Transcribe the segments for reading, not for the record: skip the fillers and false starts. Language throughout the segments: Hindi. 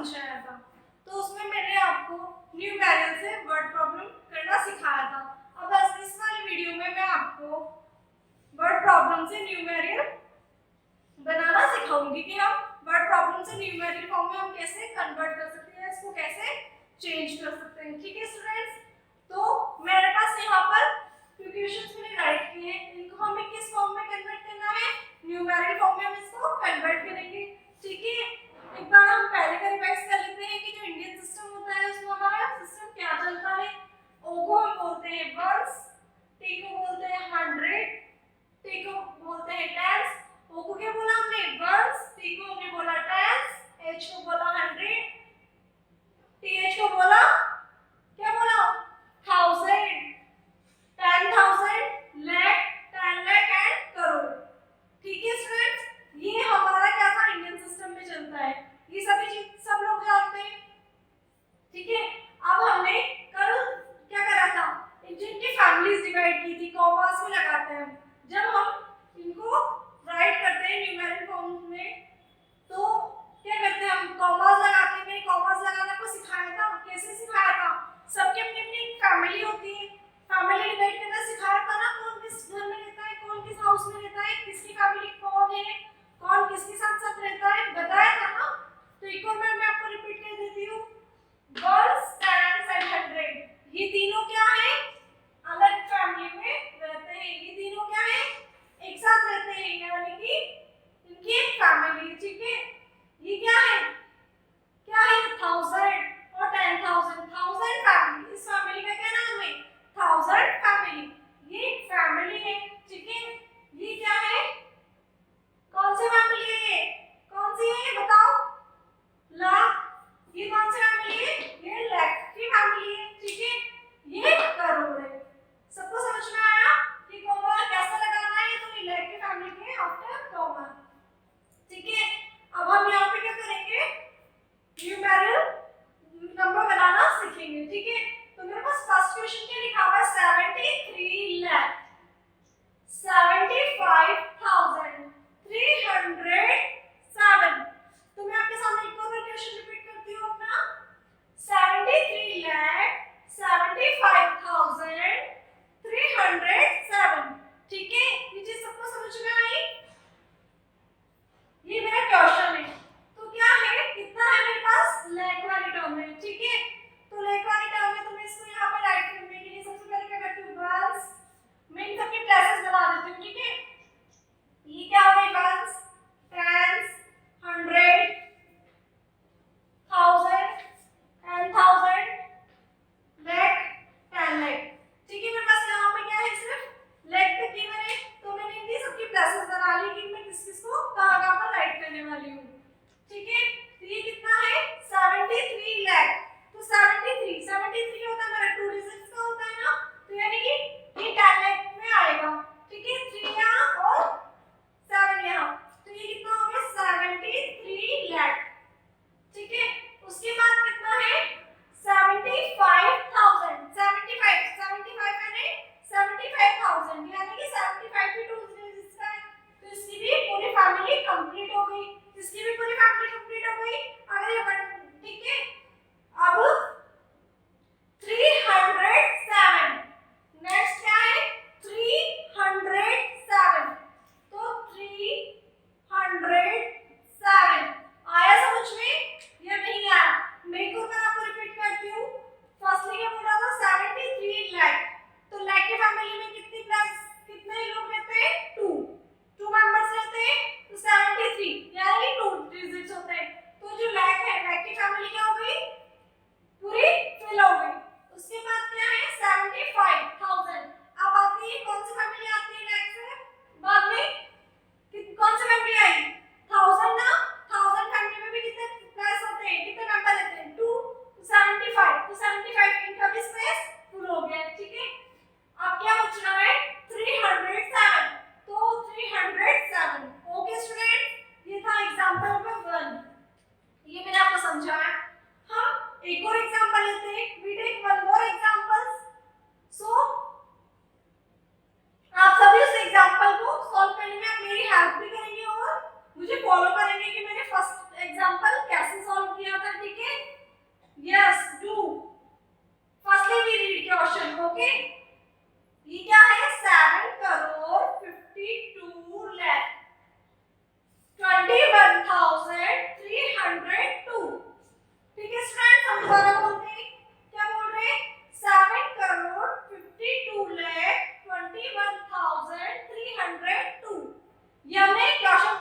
फंक्शन आया था, तो उसमें मैंने आपको न्यूमेरियल से वर्ड प्रॉब्लम करना सिखाया था। अब इस वाली वीडियो में मैं आपको वर्ड प्रॉब्लम से न्यूमेरियल बनाना सिखाऊंगी कि हम वर्ड प्रॉब्लम से न्यूमेरियल फॉर्म में हम कैसे कन्वर्ट कर सकते हैं, इसको कैसे चेंज कर सकते हैं। ठीक है स्टूडेंट्स, तो मेरे पास यहाँ पर क्वेश्चंस मैंने राइट किए हैं, इनको हमें किस फॉर्म में कन्वर्ट करना है, न्यूमेरियल फॉर्म में हम इसको कन्वर्ट करेंगे। ठीक है, एक बार हम पहले का रिवाइज कर लेते हैं कि जो इंडियन सिस्टम होता है उसमें हमारा सिस्टम क्या चलता है। ओ को हम बोलते हैं वंस, टी को बोलते हैं 100, टी को बोलते हैं टेंस। ओ को क्या बोला हमने, वंस, टी को हमने बोला टेंस, एच को बोला 100, टीएच को बोला क्या बोला 1000, 10,000, लाख, 10 लाख एंड करोड़। ठीक है स्टूडेंट्स, ये हमारा क्या था, इंडियन सिस्टम में चलता है, ये सभी चीज सब लोग जानते हैं। ठीक है, अब हमने कल क्या करा था, जिनकी फैमिलीज डिवाइड की थी, कॉमास में लगाते हैं। जब हम इनको राइट करते हैं न्यूमेरिकल फॉर्म में, तो क्या करते हैं, हम कॉमास लगाते हैं। मैंने कॉमास लगाना आपको सिखाया था, कैसे सिखाया था, सबकी अपनी अपनी फैमिली होती है, फैमिली डिवाइड करना सिखाया था ना, कौन किस घर में रहता है, कौन किस हाउस में रहता है, किसकी फैमिली कौन है, कौन किसके साथ साथ रहता है, बताया था ना। तो एक और मैं आपको रिपीट कर देती हूँ, वंस, टेंस एंड 100, ये तीनों क्या है, अलग फैमिली में रहते हैं। ये तीनों क्या है, एक साथ रहते हैं, यानी कि इनकी एक फैमिली। ठीक है, ये क्या है, क्या है 1000 और 10,000, 1000 फैमिली, इस फैमिली का क्या नाम है, 1000 फैमिली, ये फैमिली है। ठीक है, ये क्या है, कौन सी फैमिली है, कौन सी है बताओ, लाख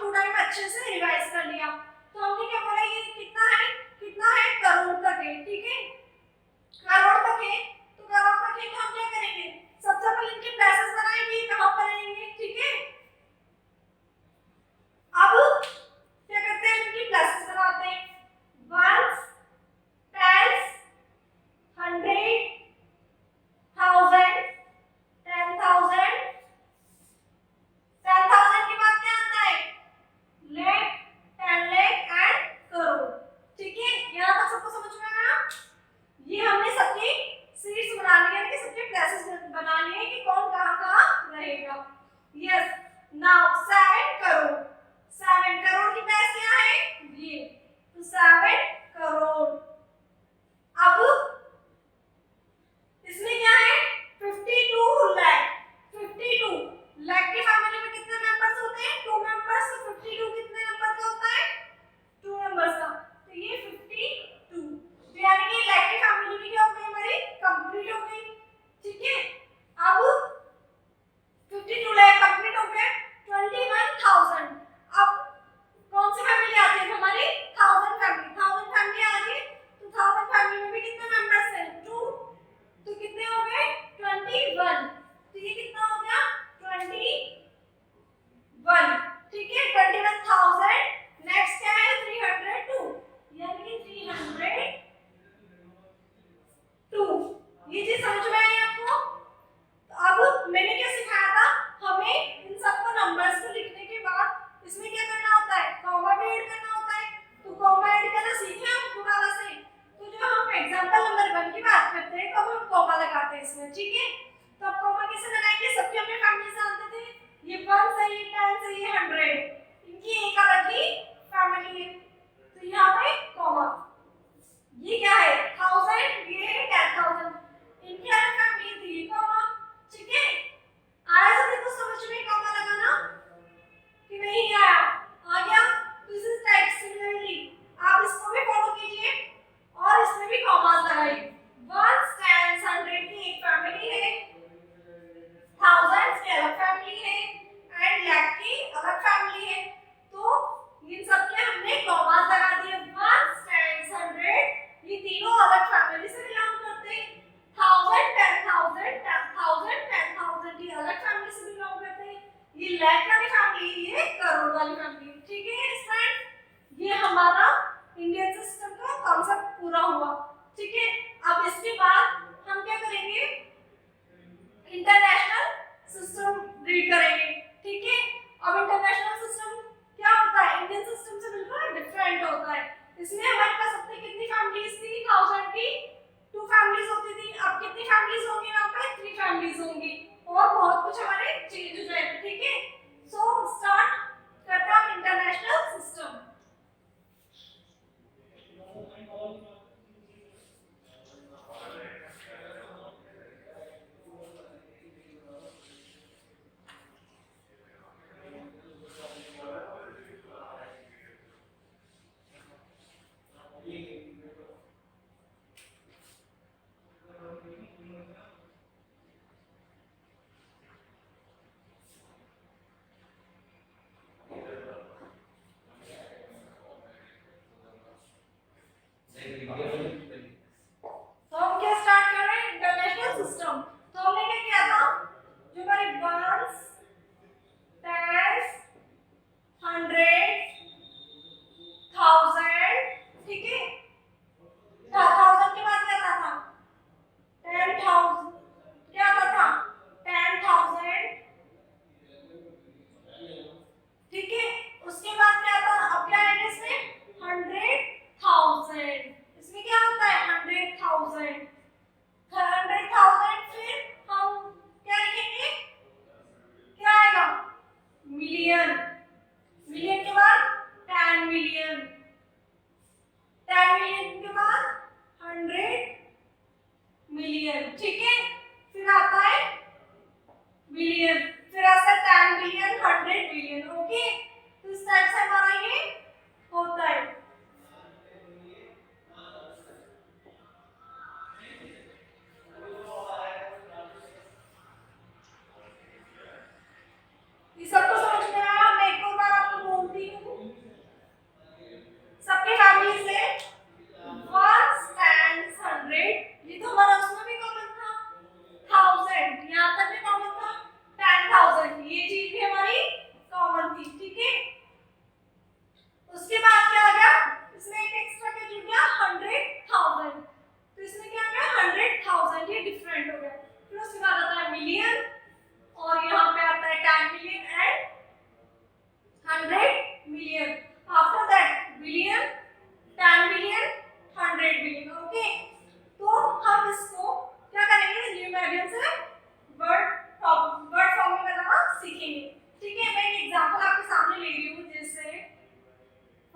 टू टाइम अच्छे से रिवाइज कर लिया। तो हमने क्या बोला, ये कितना है करोड़ तक है, ठीक है, करोड़ तक है। तो करोड़ तक है तो हम क्या करेंगे, सबसे पहले इनके प्लेसेस बनाएंगे, कहां पर रहेंगे, ठीक है। अब क्या करते हैं, इनकी प्लेसेस बनाते हैं, वंस, टेंस, 100, 1000, 10,000, 10,000 के बाद क्या आता है, लाख, 10 लाख एंड करोड़, ठीक है। यहाँ तक सबको समझ में आया। ये हमने सबकी सीट्स बना ली है, सबके प्लेसेस बना लिए कि कौन कहाँ कहाँ रहेगा। यस, नाउ 7 करोड़, 7 करोड़ की प्लेस क्या है, ये, तो 7 करोड़। अब इसमें क्या है, 52 लाख, 52 लाख की फैमिली में कितने मेंबर्स होते हैं, 2 मेंबर्स। तो 52 कितने नंबर का होता है, 2 नंबर्स का, तो ये 52, तो यानी कि लाख की फैमिली में क्या हो गई, हमारी कंप्लीट हो गई, ठीक है। अब 52 लाख कंप्लीट हो गए, 21,000। अब कौन सी फैमिली आती है हमारी, 1000 फैमिली, 1000 फैमिली आ गई। तो 1000 फैमिली में भी कितने मेंबर्स हैं, 2, तो कितने हो गए, 21। तो ये कितना हो गया, 21, ठीक है, 21,000। नेक्स्ट क्या है, 302, यानी कि 302। ये चीज समझ में आई आपको। तो अब मैंने क्या सिखाया था, हमें इन सबको नंबर्स को लिखने के बाद इसमें क्या करना होता है, कॉमा भी ऐड करना होता है। तो कॉमा ऐड करना सीखे हम दोबारा से। तो जो हम एग्जांपल नंबर 1 की बात करते हैं तो हम कॉमा लगाते हैं इसमें, ठीक है। तो अब कॉमा कैसे लगाएंगे, सबके अपने फैमिली से आते थे, ये 1 से, ये 10 से, ये 100, इनकी एक अलग ही फैमिली है। तो यहाँ पे कॉमा, ये क्या है, 1000, ये है 10,000, इनकी अलग फैमिली थी, ये कॉमा, ठीक है। आया सभी को समझ में कॉमा लगाना कि नहीं आया, आ गया। तो इस टाइप सिमिलरली आप इसको भी फॉलो कीजिए और इसमें भी कॉमास लगाइए। 1 10 100 की एक फैमिली है, थाउजेंड्स की अलग फैमिली है एंड लाख की अलग फैमिली है। तो इन सब के हमने कॉमास लगा दिए। 1 10 100 ये तीनों अलग फैमिली से बिलोंग करते हैं। 1000 10,000 10,000 10,000 ये अलग फैमिली से बिलोंग करते हैं। ये लाख वाली फैमिली, ये करोड़ वाली फैमिली, ठीक है स्टूडेंट। ये हमारा इंडियन सिस्टम का कॉन्सेप्ट पूरा हुआ, ठीक है। अब इसके बाद हम क्या करेंगे, इंटरनेशनल सिस्टम रीड करेंगे, ठीक है। अब इंटरनेशनल सिस्टम क्या होता है, इंडियन सिस्टम से बिल्कुल डिफरेंट होता है। इसमें हमारे पास अपनी कितनी फैमिलीज थी, 1000 की 2 फैमिलीज होती थी। अब कितनी फैमिलीज होंगी वहां पे, 3 फैमिलीज होंगी और बहुत कुछ हमारे चेंज हो जाएगा, ठीक है। सो स्टार्ट करते हैं इंटरनेशनल सिस्टम।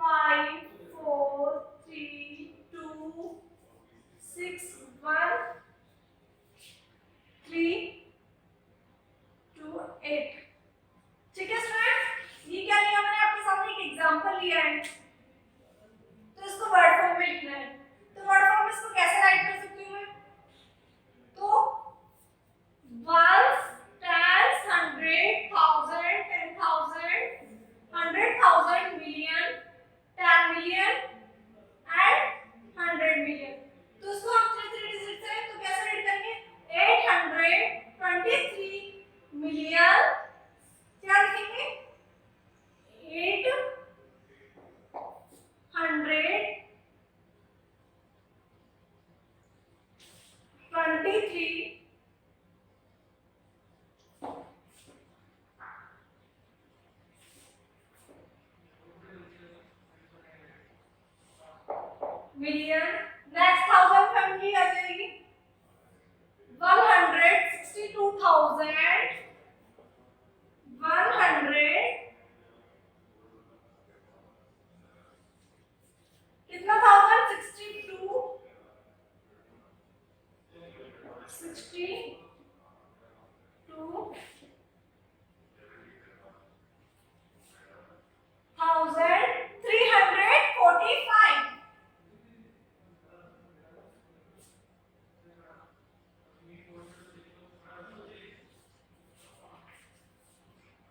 5 4 3 2 6 1 3 2 8। ठीक है स्टूडेंट, ये क्या लिया मैंने आपके सामने एक एग्जांपल लिया है, तो इसको वर्ड फॉर्म में लिखना है। तो वर्ड फॉर्म में इसको कैसे राइट कर सकती हूँ मैं? तो ones, tens, hundred, thousand, 10,000, 100,000, million, 10 million and 100 million। तो इसको हम 3 डिजिट से तो कैसे रीड करेंगे? 823 मिलियन, क्या लिखेंगे? 823 मिलियन। नेक्स्ट 1000 फैमिली आ जाएगी 162,100 कितना 1062 345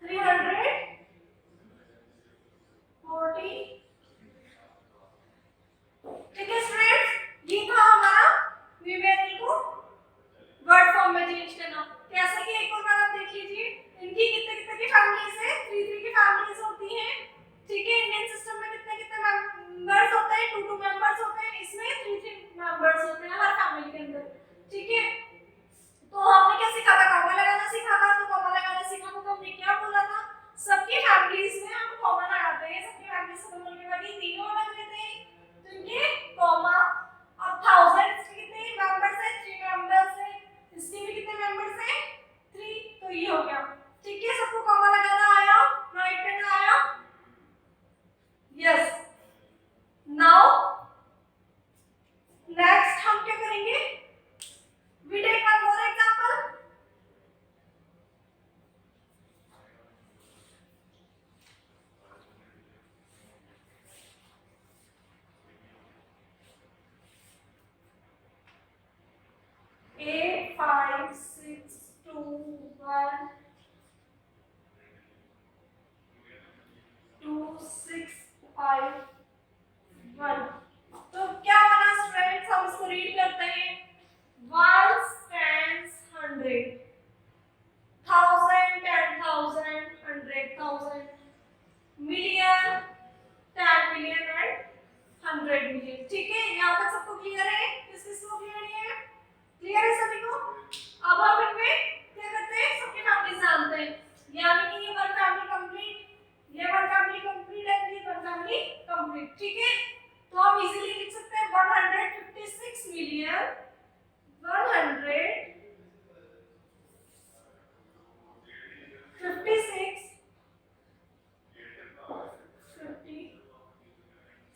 340। ठीक है स्टूडेंट्स, ये था हमारा न्यूमेरिकल को वर्ड फॉर्म में चेंज करना। कैसे कि एक और बार आप देख लीजिए, इनकी कितने कितने की फैमिलीज है? 3 की फैमिलीज होती हैं। ठीक है, इंडियन सिस्टम में कितने कितने मेंबर्स होते हैं? 2 मेंबर्स होते हैं, इसमें 3 मेंबर्स होते हैं हर फैमिली के अंदर। ठीक है, तो हमने क्या सीखा था? कॉमा लगाना सीखा था। तो कॉमा लगाना सीखा था तो हमने क्या बोला था? सबकी फैमिलीज में हम कॉमा लगाते हैं, सबकी फैमिलीज से बोलने के बाद ये तीनों अलग रहते हैं, तो इनके कॉमा। अब 1000 के कितने मेंबर्स है? 3 मेंबर्स है, इसके भी कितने मेंबर्स हैं? 3, तो ये हो गया। ठीक है, सबको कॉमा लगाना आया, राइट करना आया? यस। नाउ नेक्स्ट हम क्या करेंगे? We take one more example. Eight, 5, 6, 2, 1, 2, 6, 5, 1। तो क्या बना स्टूडेंट्स? हम इसको रीड करते हैं। ones, tens, 100, 1000, 10,000, 100,000, million, 10 million and 100 million। ठीक है, यहाँ तक सबको क्लियर है? किस किस को क्लियर है? क्लियर है सभी को? अब हम इनमें क्या करते हैं? सबकी फैमिली जानते हैं, यानी कि ये वन फैमिली कंप्लीट, ये वन फैमिली कंप्लीट है, ये वन फैमिली कंप्लीट। ठीक है, तो हम इजीली लिख सकते हैं 156 मिलियन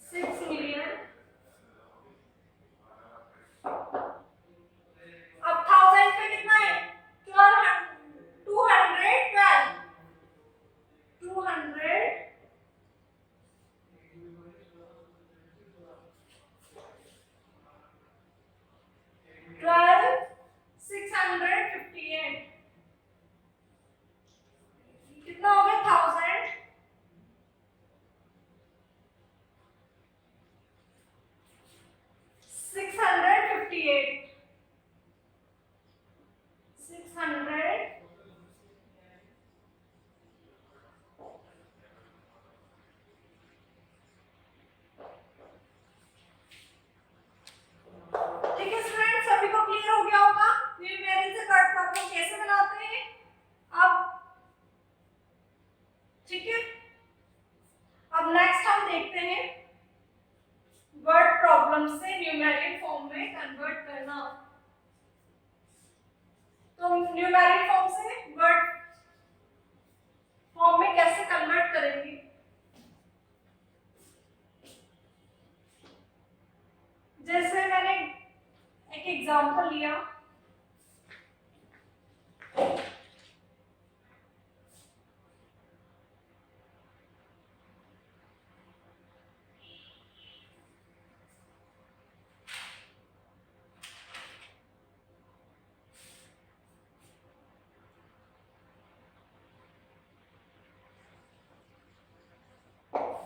156 मिलियन। अब 1000 पे कितना है? 212 658 कितना हो गया? 1000 658 600 ठीक है स्टूडेंट, सभी को क्लियर हो गया होगा न्यूमेरिकल से वर्ड प्रॉब्लम कैसे बनाते हैं अब। ठीक है, अब नेक्स्ट हम देखते हैं वर्ड प्रॉब्लम से न्यूमेरिकल फॉर्म में कन्वर्ट करना। तो न्यूमेरिकल फॉर्म से वर्ड फॉर्म में कैसे कन्वर्ट करेंगे? एग्जाम्पल लिया,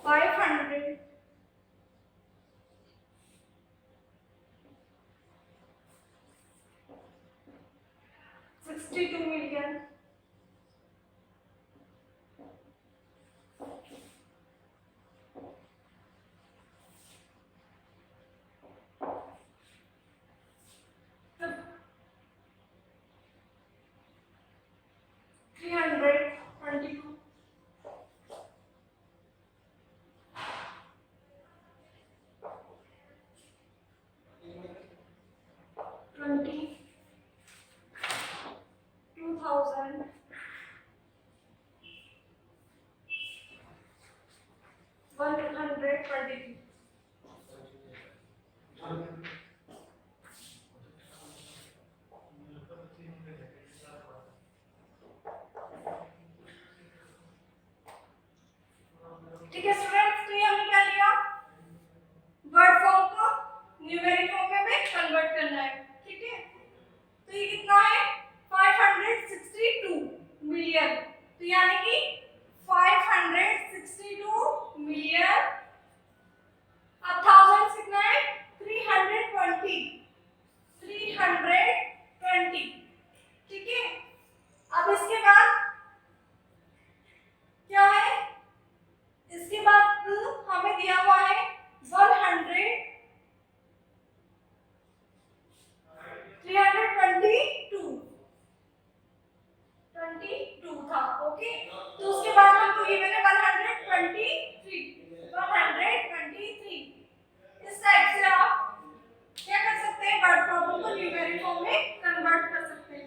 $500 62 million, $322, 2000, 123. ठीक है स्टूडेंट्स, तो ये हमने क्या लिया, वर्ड फॉर्म को न्यूमेरिक फॉर्म में कन्वर्ट करना है। ठीक है, तो ये कितना है 562 मिलियन, तो यानी कि 562 मिलियन, अब थाउजेंड कितना है 320, 320। ठीक है, अब इसके बाद क्या है, इसके बाद हमें दिया हुआ है 22 था। ओके, तो उसके बाद हमको ये मिला 123। इस टाइप से आप क्या कर सकते हैं, वर्ड प्रॉब्लम को न्यूमेरिक फॉर्म में कन्वर्ट कर सकते हैं।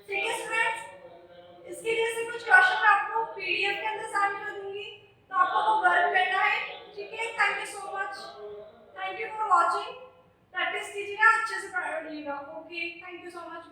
ठीक है स्टूडेंट्स, इसके लिए से कुछ क्वेश्चन मैं आपको पीडीएफ के अंदर सेंड कर दूंगी, तो आपको वो वर्क करना है। ठीक है, thank you so much, thank you for watching, practice कीजिएगा, अच्छे से पढ़िएगा। Okay, thank you so much.